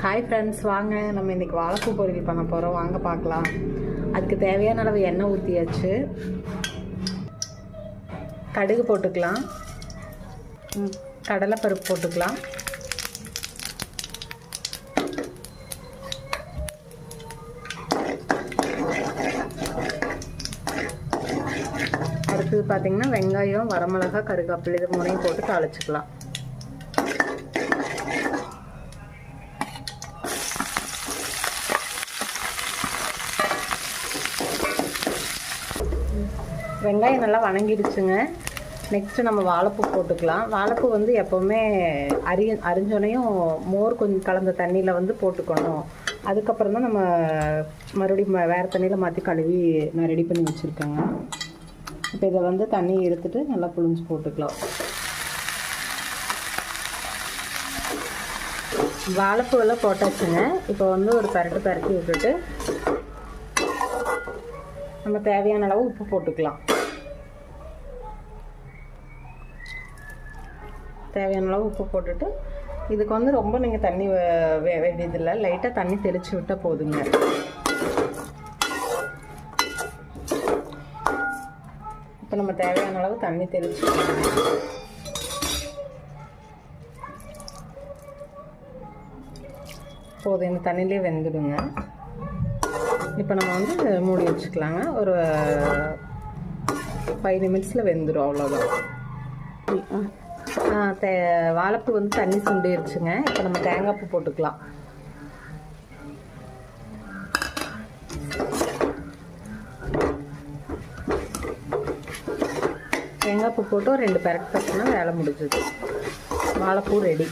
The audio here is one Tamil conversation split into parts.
ஹாய் ஃப்ரெண்ட்ஸ், வாங்க நம்ம இன்றைக்கி வாழைப்பூ பொரியல் பண்ண போகிறோம். வாங்க பார்க்கலாம். அதுக்கு தேவையான அளவு எண்ணெய் ஊற்றியாச்சு. கடுகு போட்டுக்கலாம், கடலைப்பருப்பு போட்டுக்கலாம், அடுத்தது பார்த்திங்கன்னா வெங்காயம், வரமிளகாய், கருவேப்பிலை இது மூணையும் போட்டு தாளிச்சுக்கலாம். வெங்காயம் நல்லா வணங்கிடுச்சுங்க. நெக்ஸ்ட்டு நம்ம வாழைப்பூ போட்டுக்கலாம். வாழைப்பூ வந்து எப்போவுமே அரிஞ்சோனையும் மோர் கொஞ்சம் கலந்த தண்ணியில் வந்து போட்டுக்கணும். அதுக்கப்புறம் தான் நம்ம மறுபடியும் வேறு தண்ணியில் மாற்றி கழுவி நான் ரெடி பண்ணி வச்சுருக்கேங்க. இப்போ இதை வந்து தண்ணி எடுத்துகிட்டு நல்லா புழிஞ்சு போட்டுக்கலாம். வாழைப்பூவெல்லாம் போட்டாச்சுங்க. இப்போ வந்து ஒரு பரட்டி விட்டுட்டு நம்ம தேவையான அளவு உப்பு போட்டுக்கலாம். தேவையான அளவு உப்பு போட்டுட்டு இதுக்கு வந்து ரொம்ப நீங்கள் தண்ணி வேண்டியதில்லை, லைட்டாக தண்ணி தெளித்து விட்டால் போதுங்க. இப்போ நம்ம தேவையான அளவு தண்ணி தெளித்து போதும். இந்த தண்ணியிலே வெந்துடுங்க. இப்போ நம்ம வந்து மூடி வச்சுக்கலாங்க. ஒரு 5 நிமிஷத்தில் வெந்துடும், அவ்வளோதான். வாழைப்பூ வந்து தண்ணி சுண்டிருச்சுங்க. இப்போ நம்ம தேங்காய் பூ போட்டுக்கலாம். தேங்காய் பூ போட்டு ஒரு 2 பரட்டினா வேலை முடிஞ்சது. வாழைப்பூ ரெடி.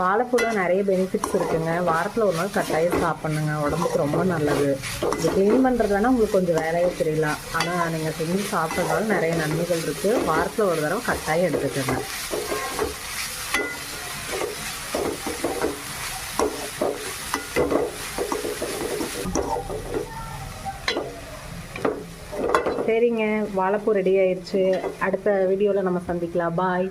வாழைப்பூவில் நிறைய பெனிஃபிட்ஸ் இருக்குங்க. வாரத்தில் ஒரு நாள் கட்டாயம் சாப்பிட்ணுங்க, உடம்புக்கு ரொம்ப நல்லது. இது க்ளீன் பண்ணுறதுனா உங்களுக்கு கொஞ்சம் வேலையே தெரியலாம், ஆனால் நீங்கள் செஞ்சு சாப்பிட்றதால நிறைய நன்மைகள் இருக்குது. வாரத்தில் ஒரு தடவை கட்டாயம் எடுத்துக்கோங்க. சரிங்க, வாழைப்பூ ரெடி ஆயிடுச்சு. அடுத்த வீடியோவில் நம்ம சந்திக்கலாம். பாய்.